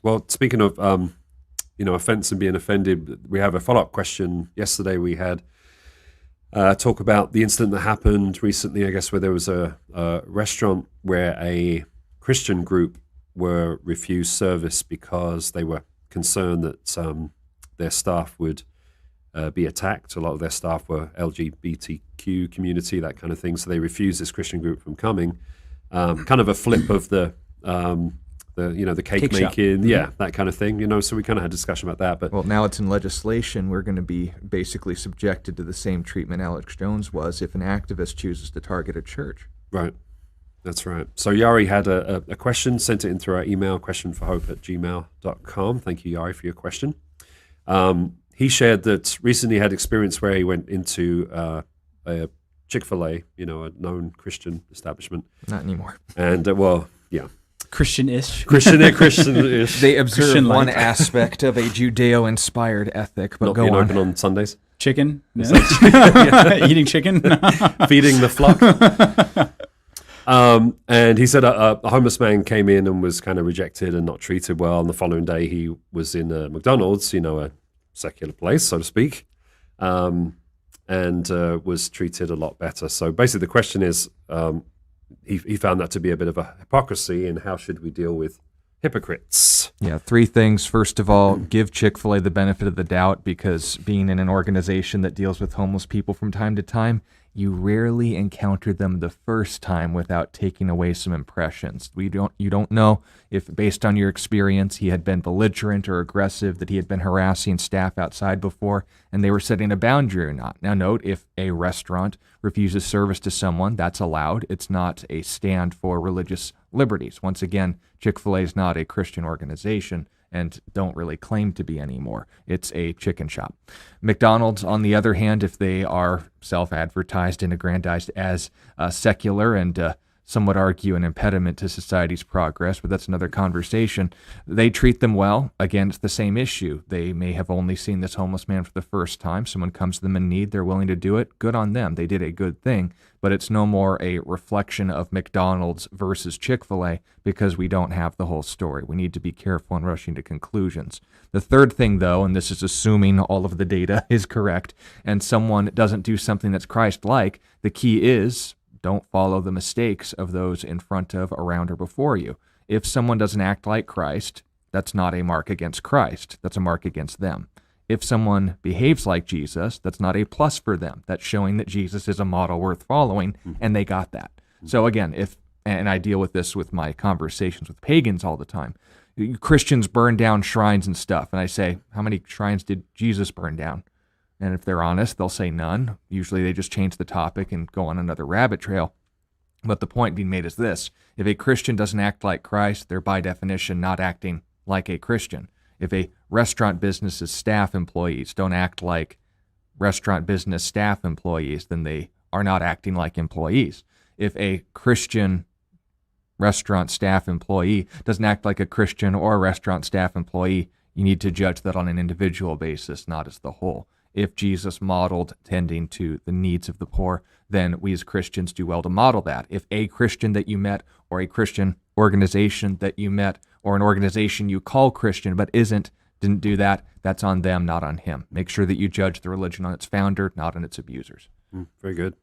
Well, speaking of offense and being offended, we have a follow-up question. Yesterday we had talk about the incident that happened recently, I guess, where there was a restaurant where a Christian group were refused service because they were concerned that their staff would be attacked. A lot of their staff were LGBTQ community, that kind of thing. So they refused this Christian group from coming. Kind of a flip of the cake making, that kind of thing. So we kind of had a discussion about that. But well, now it's in legislation. We're going to be basically subjected to the same treatment Alex Jones was if an activist chooses to target a church. Right. That's right. So Yari had a question, sent it in through our email, questionforhope@gmail.com. Thank you, Yari, for your question. He shared that recently had experience where he went into a chick-fil-a, a known Christian establishment. Not anymore. And, Christian-ish. Christian-ish. They observe Christian-like. one aspect of a Judeo-inspired ethic, but Not go being on. open on Sundays. Chicken? No. Eating chicken? Feeding the flock. And he said a homeless man came in and was kind of rejected and not treated well. And the following day he was in a McDonald's, a secular place, so to speak, and was treated a lot better. So basically the question is, he found that to be a bit of a hypocrisy, and how should we deal with hypocrites? Yeah, three things. First of all, give Chick-fil-A the benefit of the doubt, because being in an organization that deals with homeless people from time to time, you rarely encounter them the first time without taking away some impressions. You don't know if, based on your experience, he had been belligerent or aggressive, that he had been harassing staff outside before, and they were setting a boundary or not. Now note, if a restaurant refuses service to someone, that's allowed. It's not a stand for religious liberties. Once again, Chick-fil-A is not a Christian organization and don't really claim to be anymore. It's a chicken shop. McDonald's, on the other hand, if they are self-advertised and aggrandized as secular and some would argue an impediment to society's progress, but that's another conversation. They treat them well. Again, it's the same issue. They may have only seen this homeless man for the first time. Someone comes to them in need. They're willing to do it. Good on them. They did a good thing. But it's no more a reflection of McDonald's versus Chick-fil-A because we don't have the whole story. We need to be careful in rushing to conclusions. The third thing, though, and this is assuming all of the data is correct, and someone doesn't do something that's Christ-like, the key is don't follow the mistakes of those in front of, around, or before you. If someone doesn't act like Christ, that's not a mark against Christ. That's a mark against them. If someone behaves like Jesus, that's not a plus for them. That's showing that Jesus is a model worth following, and they got that. So again, and I deal with this with my conversations with pagans all the time. Christians burn down shrines and stuff, and I say, how many shrines did Jesus burn down? And if they're honest, they'll say none. Usually they just change the topic and go on another rabbit trail. But the point being made is this. If a Christian doesn't act like Christ, they're by definition not acting like a Christian. If a restaurant business's staff employees don't act like restaurant business staff employees, then they are not acting like employees. If a Christian restaurant staff employee doesn't act like a Christian or restaurant staff employee, you need to judge that on an individual basis, not as the whole. If Jesus modeled tending to the needs of the poor, then we as Christians do well to model that. If a Christian that you met, or a Christian organization that you met, or an organization you call Christian but didn't do that, that's on them, not on him. Make sure that you judge the religion on its founder, not on its abusers. Very good.